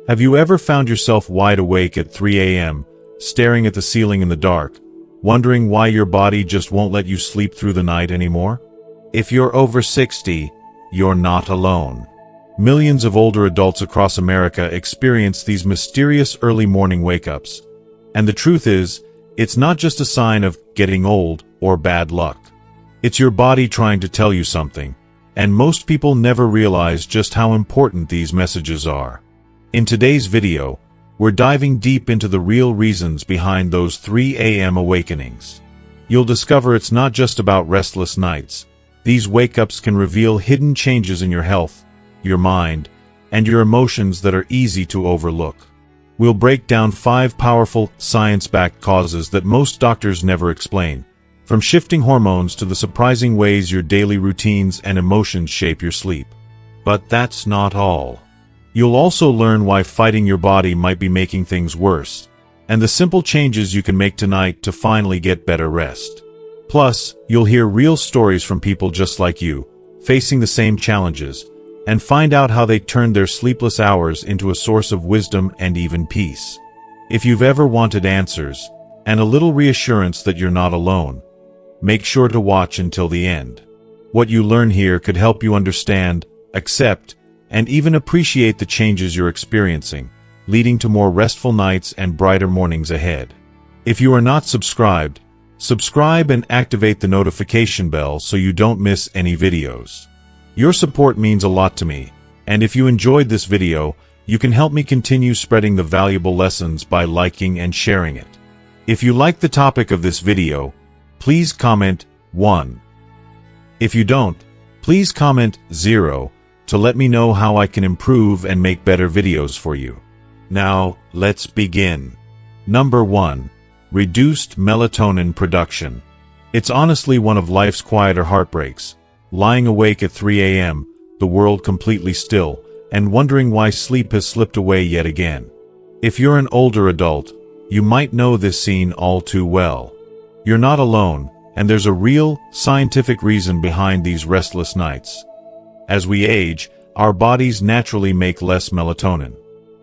Have you ever found yourself wide awake at 3 a.m., staring at the ceiling in the dark, wondering why your body just won't let you sleep through the night anymore? If you're over 60, you're not alone. Millions of older adults across America experience these mysterious early morning wake-ups. And the truth is, it's not just a sign of getting old or bad luck. It's your body trying to tell you something, and most people never realize just how important these messages are. In today's video, we're diving deep into the real reasons behind those 3 a.m. awakenings. You'll discover it's not just about restless nights. These wake-ups can reveal hidden changes in your health, your mind, and your emotions that are easy to overlook. We'll break down 5 powerful, science-backed causes that most doctors never explain, from shifting hormones to the surprising ways your daily routines and emotions shape your sleep. But that's not all. You'll also learn why fighting your body might be making things worse, and the simple changes you can make tonight to finally get better rest. Plus, you'll hear real stories from people just like you, facing the same challenges, and find out how they turned their sleepless hours into a source of wisdom and even peace. If you've ever wanted answers, and a little reassurance that you're not alone, make sure to watch until the end. What you learn here could help you understand, accept, and even appreciate the changes you're experiencing, leading to more restful nights and brighter mornings ahead. If you are not subscribed, subscribe and activate the notification bell so you don't miss any videos. Your support means a lot to me, and if you enjoyed this video, you can help me continue spreading the valuable lessons by liking and sharing it. If you like the topic of this video, please comment 1. If you don't, please comment 0 to let me know how I can improve and make better videos for you. Now, let's begin. Number 1. Reduced melatonin production. It's honestly one of life's quieter heartbreaks, lying awake at 3 a.m., the world completely still, and wondering why sleep has slipped away yet again. If you're an older adult, you might know this scene all too well. You're not alone, and there's a real, scientific reason behind these restless nights. As we age, our bodies naturally make less melatonin.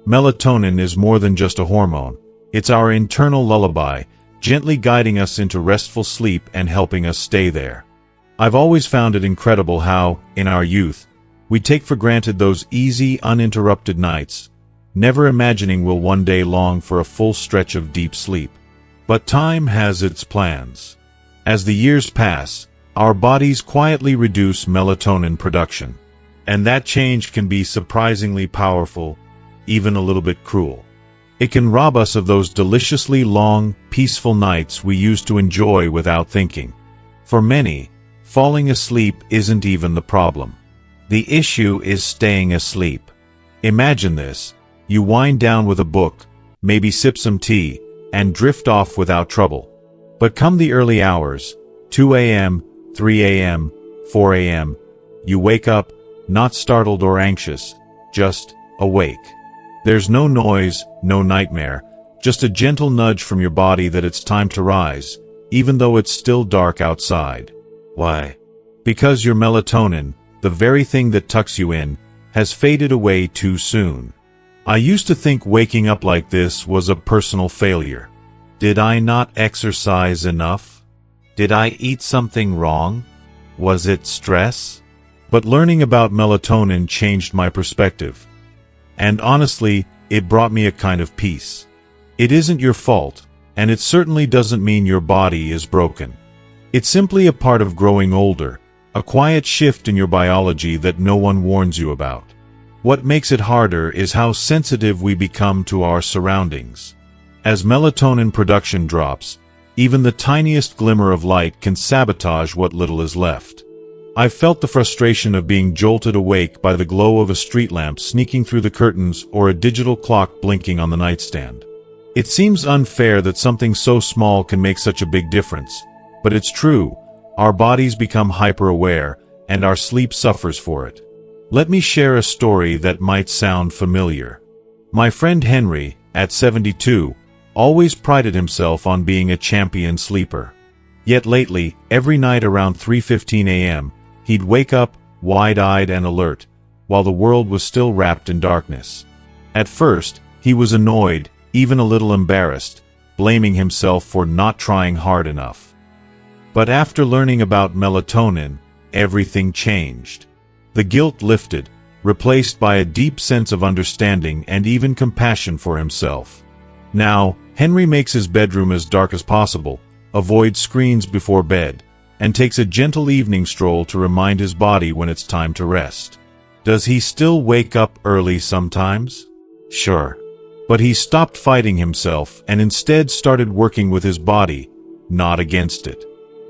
Melatonin is more than just a hormone. It's our internal lullaby, gently guiding us into restful sleep and helping us stay there. I've always found it incredible how, in our youth, we take for granted those easy, uninterrupted nights, never imagining we'll one day long for a full stretch of deep sleep. But time has its plans. As the years pass, our bodies quietly reduce melatonin production. And that change can be surprisingly powerful, even a little bit cruel. It can rob us of those deliciously long, peaceful nights we used to enjoy without thinking. For many, falling asleep isn't even the problem. The issue is staying asleep. Imagine this. You wind down with a book, maybe sip some tea, and drift off without trouble. But come the early hours, 2 a.m., 3 a.m., 4 a.m., you wake up, not startled or anxious, just awake. There's no noise, no nightmare, just a gentle nudge from your body that it's time to rise, even though it's still dark outside. Why? Because your melatonin, the very thing that tucks you in, has faded away too soon. I used to think waking up like this was a personal failure. Did I not exercise enough? Did I eat something wrong? Was it stress? But learning about melatonin changed my perspective. And honestly, it brought me a kind of peace. It isn't your fault, and it certainly doesn't mean your body is broken. It's simply a part of growing older, a quiet shift in your biology that no one warns you about. What makes it harder is how sensitive we become to our surroundings. As melatonin production drops, even the tiniest glimmer of light can sabotage what little is left. I've felt the frustration of being jolted awake by the glow of a street lamp sneaking through the curtains or a digital clock blinking on the nightstand. It seems unfair that something so small can make such a big difference, but it's true. Our bodies become hyper-aware, and our sleep suffers for it. Let me share a story that might sound familiar. My friend Henry, at 72, always prided himself on being a champion sleeper. Yet lately, every night around 3:15 a.m., he'd wake up, wide-eyed and alert, while the world was still wrapped in darkness. At first, he was annoyed, even a little embarrassed, blaming himself for not trying hard enough. But after learning about melatonin, everything changed. The guilt lifted, replaced by a deep sense of understanding and even compassion for himself. Now, Henry makes his bedroom as dark as possible, avoids screens before bed, and takes a gentle evening stroll to remind his body when it's time to rest. Does he still wake up early sometimes? Sure. But he stopped fighting himself and instead started working with his body, not against it.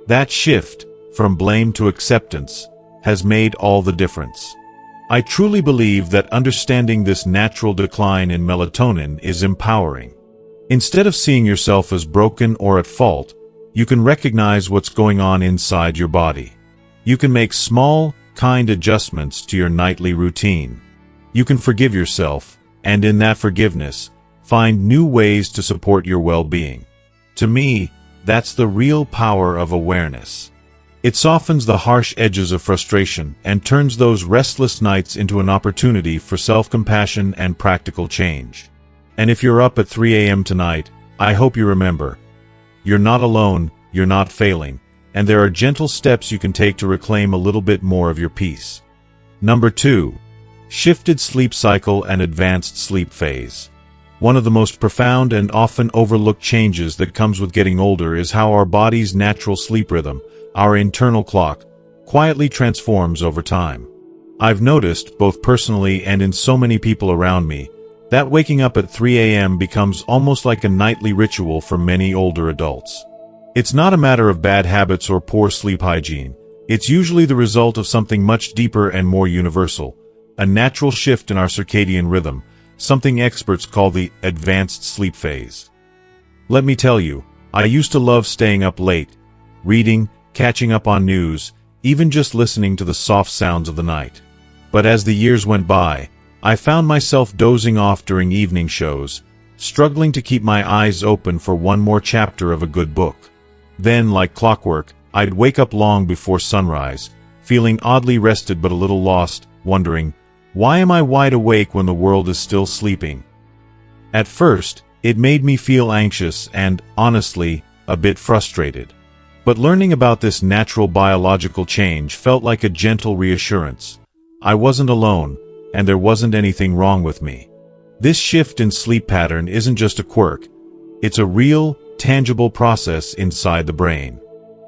That shift, from blame to acceptance, has made all the difference. I truly believe that understanding this natural decline in melatonin is empowering. Instead of seeing yourself as broken or at fault, you can recognize what's going on inside your body. You can make small, kind adjustments to your nightly routine. You can forgive yourself, and in that forgiveness, find new ways to support your well-being. To me, that's the real power of awareness. It softens the harsh edges of frustration and turns those restless nights into an opportunity for self-compassion and practical change. And if you're up at 3 a.m. tonight, I hope you remember, you're not alone, you're not failing, and there are gentle steps you can take to reclaim a little bit more of your peace. Number 2. Shifted sleep cycle and advanced sleep phase. One of the most profound and often overlooked changes that comes with getting older is how our body's natural sleep rhythm, our internal clock, quietly transforms over time. I've noticed, both personally and in so many people around me, that waking up at 3 a.m. becomes almost like a nightly ritual for many older adults. It's not a matter of bad habits or poor sleep hygiene. It's usually the result of something much deeper and more universal, a natural shift in our circadian rhythm, something experts call the advanced sleep phase. Let me tell you, I used to love staying up late, reading, catching up on news, even just listening to the soft sounds of the night. But as the years went by, I found myself dozing off during evening shows, struggling to keep my eyes open for one more chapter of a good book. Then, like clockwork, I'd wake up long before sunrise, feeling oddly rested but a little lost, wondering, why am I wide awake when the world is still sleeping? At first, it made me feel anxious and, honestly, a bit frustrated. But learning about this natural biological change felt like a gentle reassurance. I wasn't alone, and there wasn't anything wrong with me. This shift in sleep pattern isn't just a quirk. It's a real, tangible process inside the brain.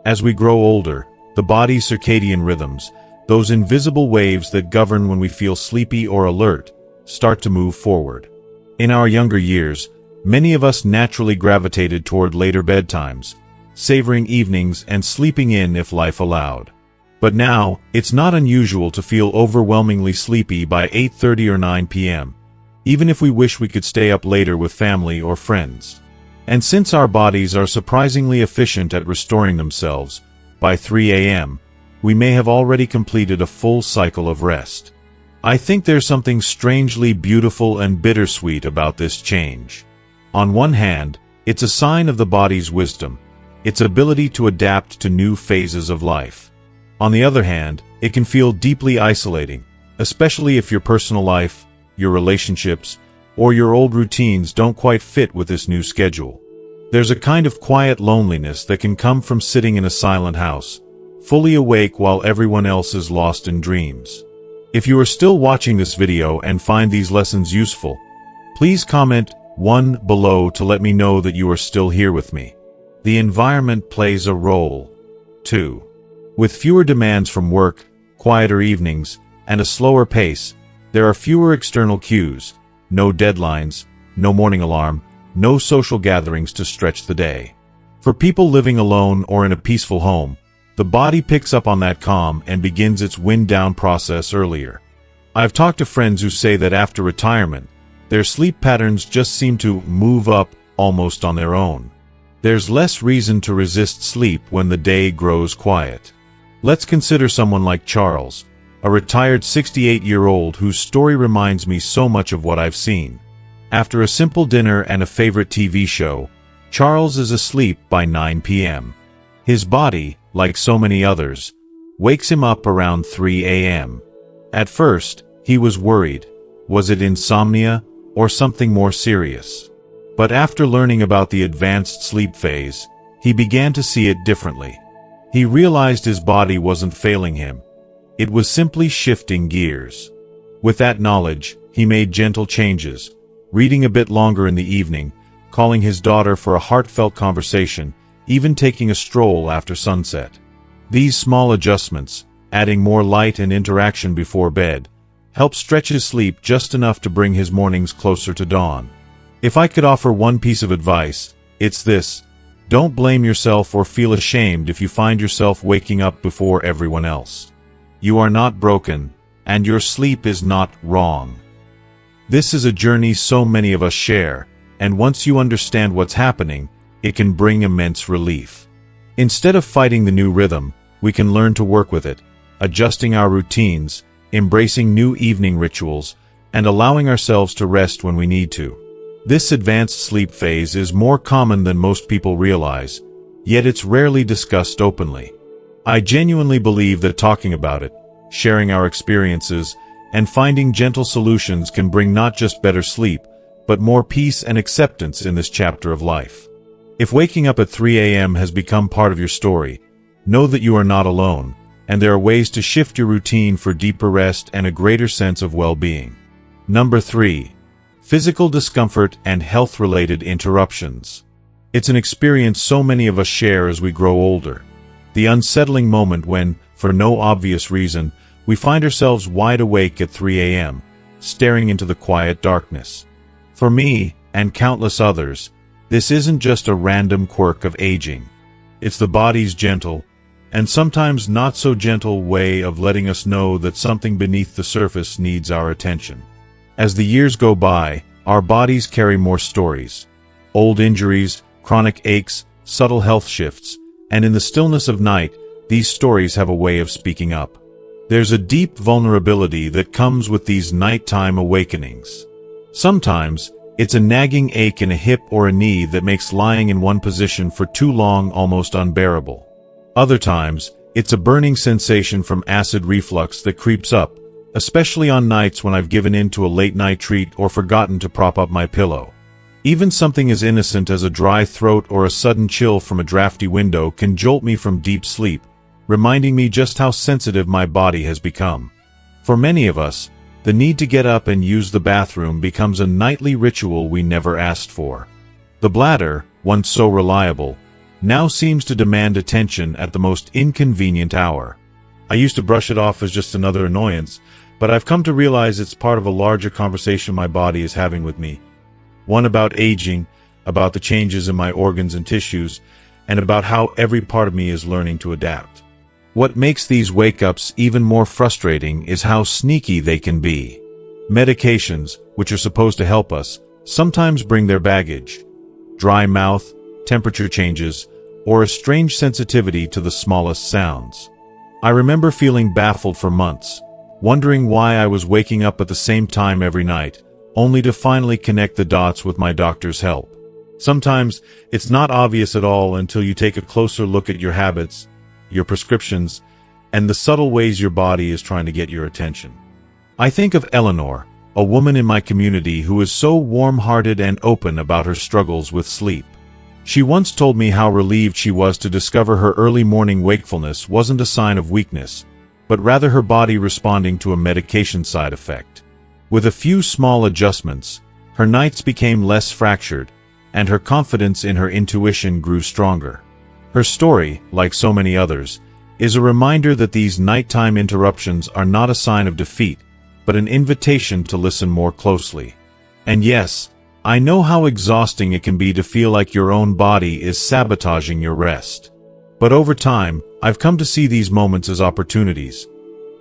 As we grow older, the body's circadian rhythms, those invisible waves that govern when we feel sleepy or alert, start to move forward. In our younger years, many of us naturally gravitated toward later bedtimes, savoring evenings and sleeping in if life allowed. But now, it's not unusual to feel overwhelmingly sleepy by 8:30 or 9 p.m., even if we wish we could stay up later with family or friends. And since our bodies are surprisingly efficient at restoring themselves, by 3 a.m., we may have already completed a full cycle of rest. I think there's something strangely beautiful and bittersweet about this change. On one hand, it's a sign of the body's wisdom, its ability to adapt to new phases of life. On the other hand, it can feel deeply isolating, especially if your personal life, your relationships, or your old routines don't quite fit with this new schedule. There's a kind of quiet loneliness that can come from sitting in a silent house, fully awake while everyone else is lost in dreams. If you are still watching this video and find these lessons useful, please comment 1 below to let me know that you are still here with me. The environment plays a role, too. With fewer demands from work, quieter evenings, and a slower pace, there are fewer external cues, no deadlines, no morning alarm, no social gatherings to stretch the day. For people living alone or in a peaceful home, the body picks up on that calm and begins its wind-down process earlier. I've talked to friends who say that after retirement, their sleep patterns just seem to move up almost on their own. There's less reason to resist sleep when the day grows quiet. Let's consider someone like Charles, a retired 68-year-old whose story reminds me so much of what I've seen. After a simple dinner and a favorite TV show, Charles is asleep by 9 p.m. His body, like so many others, wakes him up around 3 a.m. At first, he was worried. Was it insomnia, or something more serious. But after learning about the advanced sleep phase, he began to see it differently. He realized his body wasn't failing him. It was simply shifting gears. With that knowledge, he made gentle changes, reading a bit longer in the evening, calling his daughter for a heartfelt conversation, even taking a stroll after sunset. These small adjustments, adding more light and interaction before bed, helped stretch his sleep just enough to bring his mornings closer to dawn. If I could offer one piece of advice, it's this: don't blame yourself or feel ashamed if you find yourself waking up before everyone else. You are not broken, and your sleep is not wrong. This is a journey so many of us share, and once you understand what's happening, it can bring immense relief. Instead of fighting the new rhythm, we can learn to work with it, adjusting our routines, embracing new evening rituals, and allowing ourselves to rest when we need to. This advanced sleep phase is more common than most people realize, yet it's rarely discussed openly. I genuinely believe that talking about it, sharing our experiences, and finding gentle solutions can bring not just better sleep, but more peace and acceptance in this chapter of life. If waking up at 3 a.m. has become part of your story, know that you are not alone, and there are ways to shift your routine for deeper rest and a greater sense of well-being. Number 3. Physical discomfort and health-related interruptions. It's an experience so many of us share as we grow older. The unsettling moment when, for no obvious reason, we find ourselves wide awake at 3 a.m., staring into the quiet darkness. For me, and countless others, this isn't just a random quirk of aging. It's the body's gentle, and sometimes not so gentle way of letting us know that something beneath the surface needs our attention. As the years go by, our bodies carry more stories. Old injuries, chronic aches, subtle health shifts, and in the stillness of night, these stories have a way of speaking up. There's a deep vulnerability that comes with these nighttime awakenings. Sometimes, it's a nagging ache in a hip or a knee that makes lying in one position for too long almost unbearable. Other times, it's a burning sensation from acid reflux that creeps up, especially on nights when I've given in to a late-night treat or forgotten to prop up my pillow. Even something as innocent as a dry throat or a sudden chill from a drafty window can jolt me from deep sleep, reminding me just how sensitive my body has become. For many of us, the need to get up and use the bathroom becomes a nightly ritual we never asked for. The bladder, once so reliable, now seems to demand attention at the most inconvenient hour. I used to brush it off as just another annoyance, but I've come to realize it's part of a larger conversation my body is having with me. One about aging, about the changes in my organs and tissues, and about how every part of me is learning to adapt. What makes these wake-ups even more frustrating is how sneaky they can be. Medications, which are supposed to help us, sometimes bring their baggage. Dry mouth, temperature changes, or a strange sensitivity to the smallest sounds. I remember feeling baffled for months, wondering why I was waking up at the same time every night, only to finally connect the dots with my doctor's help. Sometimes, it's not obvious at all until you take a closer look at your habits, your prescriptions, and the subtle ways your body is trying to get your attention. I think of Eleanor, a woman in my community who is so warm-hearted and open about her struggles with sleep. She once told me how relieved she was to discover her early morning wakefulness wasn't a sign of weakness, but rather her body responding to a medication side effect. With a few small adjustments, her nights became less fractured, and her confidence in her intuition grew stronger. Her story, like so many others, is a reminder that these nighttime interruptions are not a sign of defeat, but an invitation to listen more closely. And yes, I know how exhausting it can be to feel like your own body is sabotaging your rest. But over time, I've come to see these moments as opportunities.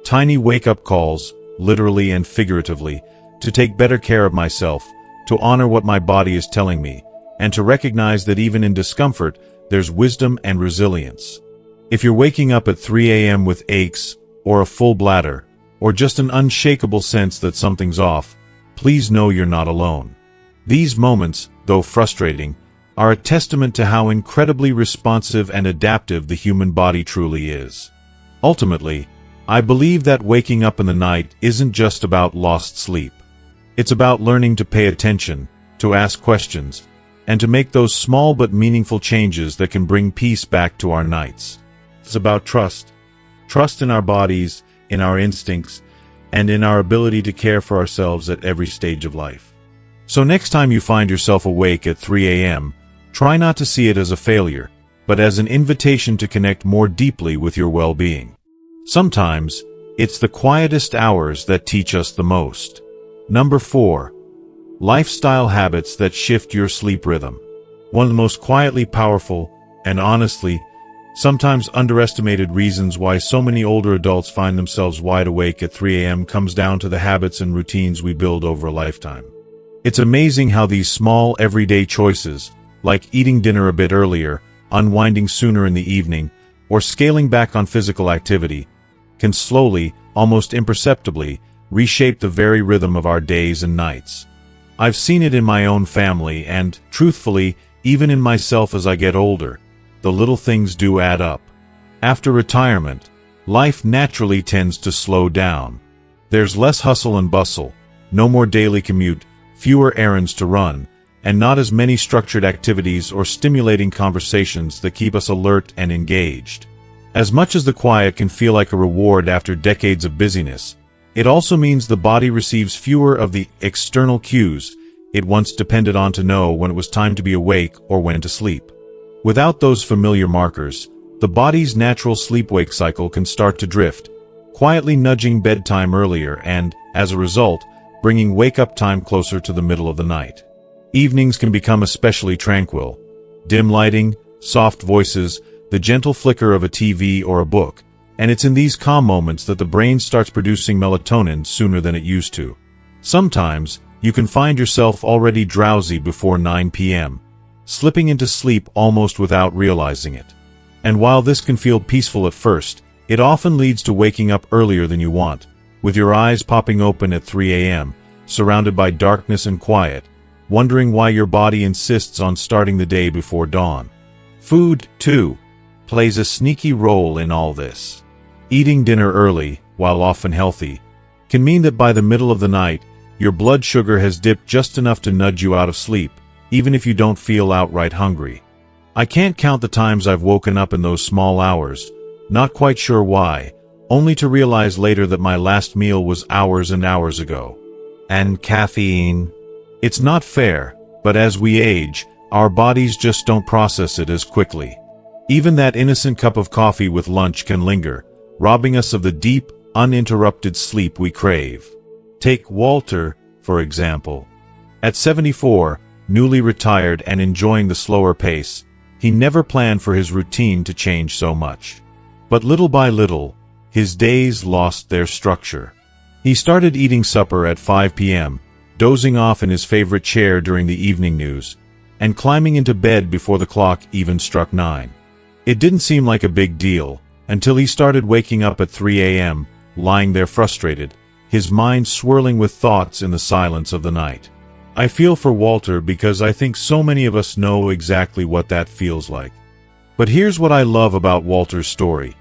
Tiny wake-up calls, literally and figuratively, to take better care of myself, to honor what my body is telling me, and to recognize that even in discomfort, there's wisdom and resilience. If you're waking up at 3 a.m. with aches, or a full bladder, or just an unshakable sense that something's off, please know you're not alone. These moments, though frustrating, are a testament to how incredibly responsive and adaptive the human body truly is. Ultimately, I believe that waking up in the night isn't just about lost sleep. It's about learning to pay attention, to ask questions, and to make those small but meaningful changes that can bring peace back to our nights. It's about trust. Trust in our bodies, in our instincts, and in our ability to care for ourselves at every stage of life. So next time you find yourself awake at 3 a.m., try not to see it as a failure, but as an invitation to connect more deeply with your well-being. Sometimes, it's the quietest hours that teach us the most. Number 4. Lifestyle habits that shift your sleep rhythm. One of the most quietly powerful, and honestly, sometimes underestimated reasons why so many older adults find themselves wide awake at 3 a.m. comes down to the habits and routines we build over a lifetime. It's amazing how these small, everyday choices, like eating dinner a bit earlier, unwinding sooner in the evening, or scaling back on physical activity, can slowly, almost imperceptibly, reshape the very rhythm of our days and nights. I've seen it in my own family and, truthfully, even in myself as I get older. The little things do add up. After retirement, life naturally tends to slow down. There's less hustle and bustle, no more daily commute, fewer errands to run, and not as many structured activities or stimulating conversations that keep us alert and engaged. As much as the quiet can feel like a reward after decades of busyness, it also means the body receives fewer of the external cues it once depended on to know when it was time to be awake or when to sleep. Without those familiar markers, the body's natural sleep-wake cycle can start to drift, quietly nudging bedtime earlier and, as a result, bringing wake-up time closer to the middle of the night. Evenings can become especially tranquil. Dim lighting, soft voices, the gentle flicker of a TV or a book, and it's in these calm moments that the brain starts producing melatonin sooner than it used to. Sometimes, you can find yourself already drowsy before 9 p.m., slipping into sleep almost without realizing it. And while this can feel peaceful at first, it often leads to waking up earlier than you want, with your eyes popping open at 3 a.m., surrounded by darkness and quiet, wondering why your body insists on starting the day before dawn. Food, too, plays a sneaky role in all this. Eating dinner early, while often healthy, can mean that by the middle of the night, your blood sugar has dipped just enough to nudge you out of sleep, even if you don't feel outright hungry. I can't count the times I've woken up in those small hours, not quite sure why, only to realize later that my last meal was hours and hours ago. And caffeine? It's not fair, but as we age, our bodies just don't process it as quickly. Even that innocent cup of coffee with lunch can linger, robbing us of the deep, uninterrupted sleep we crave. Take Walter, for example. At 74, newly retired and enjoying the slower pace, he never planned for his routine to change so much. But little by little, his days lost their structure. He started eating supper at 5 p.m., dozing off in his favorite chair during the evening news, and climbing into bed before the clock even struck 9. It didn't seem like a big deal, until he started waking up at 3 a.m., lying there frustrated, his mind swirling with thoughts in the silence of the night. I feel for Walter because I think so many of us know exactly what that feels like. But here's what I love about Walter's story.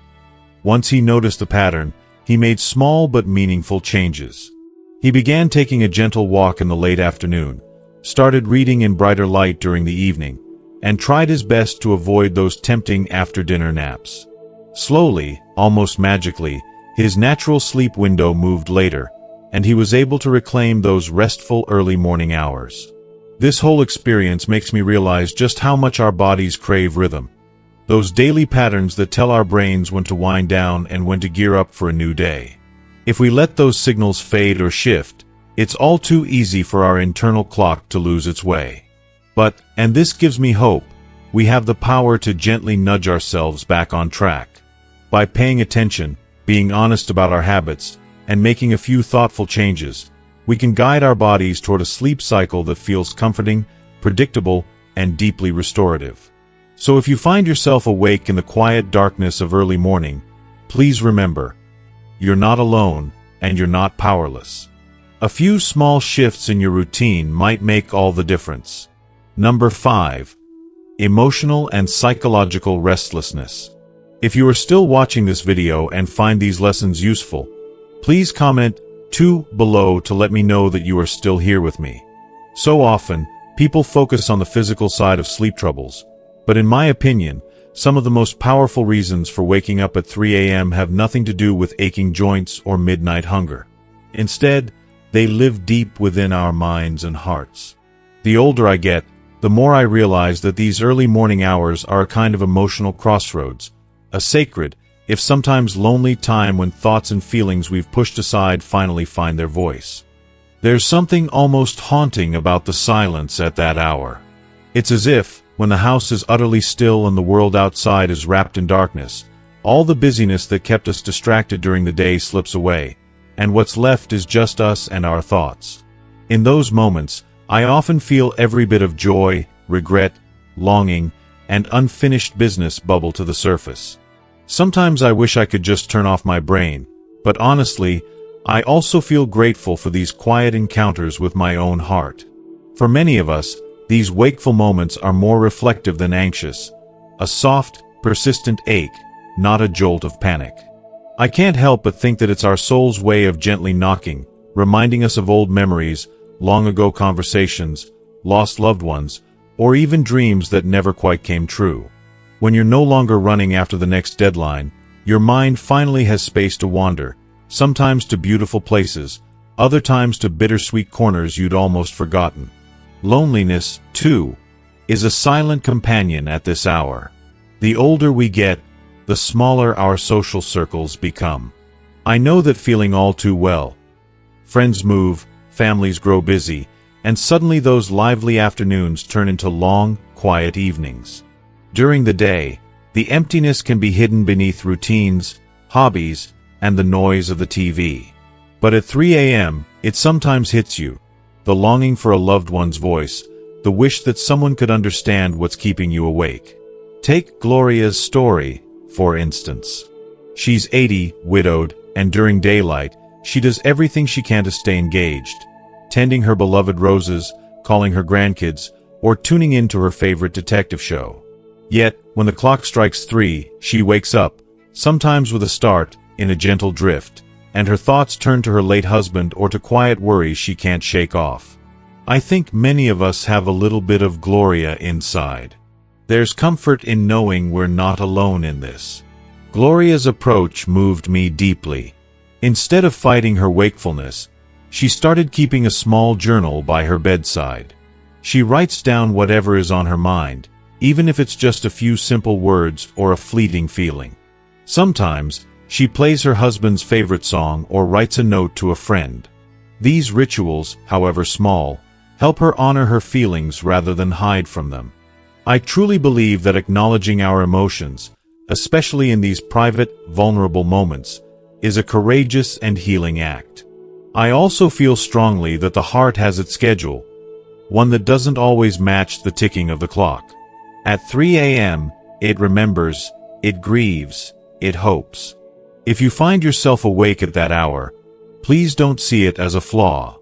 Once he noticed the pattern, he made small but meaningful changes. He began taking a gentle walk in the late afternoon, started reading in brighter light during the evening, and tried his best to avoid those tempting after-dinner naps. Slowly, almost magically, his natural sleep window moved later, and he was able to reclaim those restful early morning hours. This whole experience makes me realize just how much our bodies crave rhythm. Those daily patterns that tell our brains when to wind down and when to gear up for a new day. If we let those signals fade or shift, it's all too easy for our internal clock to lose its way. But, and this gives me hope, we have the power to gently nudge ourselves back on track. By paying attention, being honest about our habits, and making a few thoughtful changes, we can guide our bodies toward a sleep cycle that feels comforting, predictable, and deeply restorative. So if you find yourself awake in the quiet darkness of early morning, please remember, you're not alone, and you're not powerless. A few small shifts in your routine might make all the difference. Number 5. Emotional and psychological restlessness. If you are still watching this video and find these lessons useful, please comment 2 below to let me know that you are still here with me. So often, people focus on the physical side of sleep troubles, but in my opinion, some of the most powerful reasons for waking up at 3 a.m. have nothing to do with aching joints or midnight hunger. Instead, they live deep within our minds and hearts. The older I get, the more I realize that these early morning hours are a kind of emotional crossroads, a sacred, if sometimes lonely time when thoughts and feelings we've pushed aside finally find their voice. There's something almost haunting about the silence at that hour. It's as if, when the house is utterly still and the world outside is wrapped in darkness, all the busyness that kept us distracted during the day slips away, and what's left is just us and our thoughts. In those moments, I often feel every bit of joy, regret, longing, and unfinished business bubble to the surface. Sometimes I wish I could just turn off my brain, but honestly, I also feel grateful for these quiet encounters with my own heart. For many of us, these wakeful moments are more reflective than anxious, a soft, persistent ache, not a jolt of panic. I can't help but think that it's our soul's way of gently knocking, reminding us of old memories, long ago conversations, lost loved ones, or even dreams that never quite came true. When you're no longer running after the next deadline, your mind finally has space to wander, sometimes to beautiful places, other times to bittersweet corners you'd almost forgotten. Loneliness, too, is a silent companion at this hour. The older we get, the smaller our social circles become. I know that feeling all too well. Friends move, families grow busy, and suddenly those lively afternoons turn into long, quiet evenings. During the day, the emptiness can be hidden beneath routines, hobbies, and the noise of the TV. But at 3 a.m., it sometimes hits you, the longing for a loved one's voice, the wish that someone could understand what's keeping you awake. Take Gloria's story, for instance. She's 80, widowed, and during daylight, she does everything she can to stay engaged, tending her beloved roses, calling her grandkids, or tuning into her favorite detective show. Yet, when the clock strikes 3, she wakes up, sometimes with a start, in a gentle drift, and her thoughts turn to her late husband or to quiet worries she can't shake off. I think many of us have a little bit of Gloria inside. There's comfort in knowing we're not alone in this. Gloria's approach moved me deeply. Instead of fighting her wakefulness, she started keeping a small journal by her bedside. She writes down whatever is on her mind, even if it's just a few simple words or a fleeting feeling. Sometimes, she plays her husband's favorite song or writes a note to a friend. These rituals, however small, help her honor her feelings rather than hide from them. I truly believe that acknowledging our emotions, especially in these private, vulnerable moments, is a courageous and healing act. I also feel strongly that the heart has its schedule, one that doesn't always match the ticking of the clock. At 3 a.m., it remembers, it grieves, it hopes. If you find yourself awake at that hour, please don't see it as a flaw.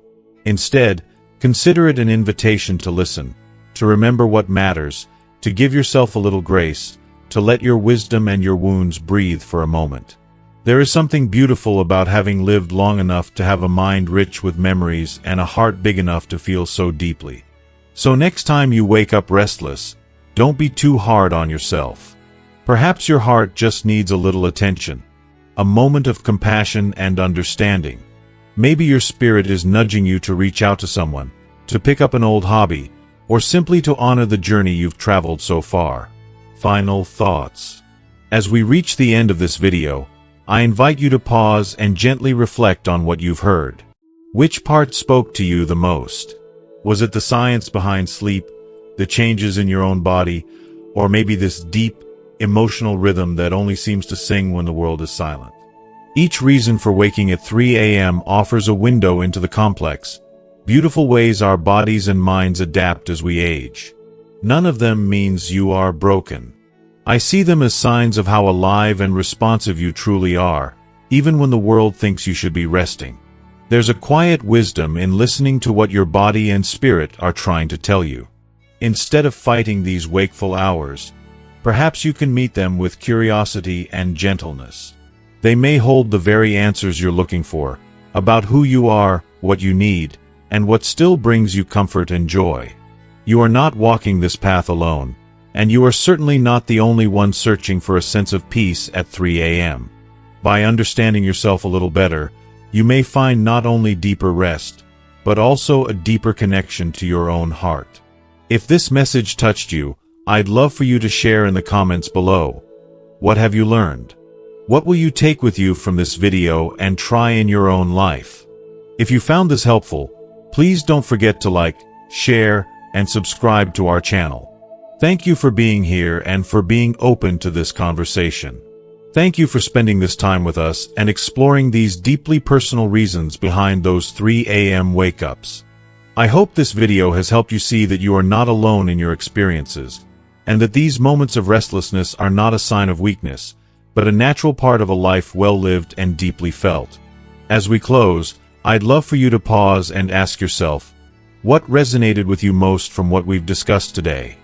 Instead, consider it an invitation to listen, to remember what matters, to give yourself a little grace, to let your wisdom and your wounds breathe for a moment. There is something beautiful about having lived long enough to have a mind rich with memories and a heart big enough to feel so deeply. So next time you wake up restless, don't be too hard on yourself. Perhaps your heart just needs a little attention, a moment of compassion and understanding. Maybe your spirit is nudging you to reach out to someone, to pick up an old hobby, or simply to honor the journey you've traveled so far. Final thoughts. As we reach the end of this video, I invite you to pause and gently reflect on what you've heard. Which part spoke to you the most? Was it the science behind sleep, the changes in your own body, or maybe this deep, emotional rhythm that only seems to sing when the world is silent? Each reason for waking at 3 a.m. offers a window into the complex, beautiful ways our bodies and minds adapt as we age. None of them means you are broken. I see them as signs of how alive and responsive you truly are, even when the world thinks you should be resting. There's a quiet wisdom in listening to what your body and spirit are trying to tell you. Instead of fighting these wakeful hours, perhaps you can meet them with curiosity and gentleness. They may hold the very answers you're looking for, about who you are, what you need, and what still brings you comfort and joy. You are not walking this path alone, and you are certainly not the only one searching for a sense of peace at 3 a.m. By understanding yourself a little better, you may find not only deeper rest, but also a deeper connection to your own heart. If this message touched you, I'd love for you to share in the comments below. What have you learned? What will you take with you from this video and try in your own life? If you found this helpful, please don't forget to like, share, and subscribe to our channel. Thank you for being here and for being open to this conversation. Thank you for spending this time with us and exploring these deeply personal reasons behind those 3 a.m. wake-ups. I hope this video has helped you see that you are not alone in your experiences, and that these moments of restlessness are not a sign of weakness, but a natural part of a life well lived and deeply felt. As we close, I'd love for you to pause and ask yourself, what resonated with you most from what we've discussed today?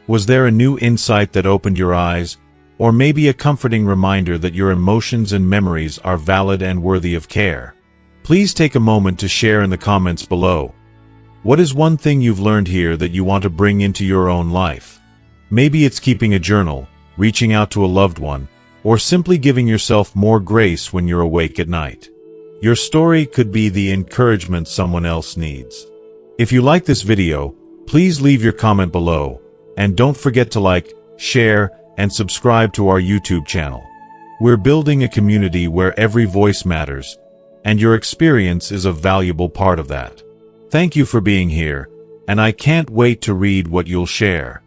Was there a new insight that opened your eyes, or maybe a comforting reminder that your emotions and memories are valid and worthy of care? Please take a moment to share in the comments below. What is one thing you've learned here that you want to bring into your own life? Maybe it's keeping a journal, reaching out to a loved one, or simply giving yourself more grace when you're awake at night. Your story could be the encouragement someone else needs. If you like this video, please leave your comment below, and don't forget to like, share, and subscribe to our YouTube channel. We're building a community where every voice matters, and your experience is a valuable part of that. Thank you for being here, and I can't wait to read what you'll share.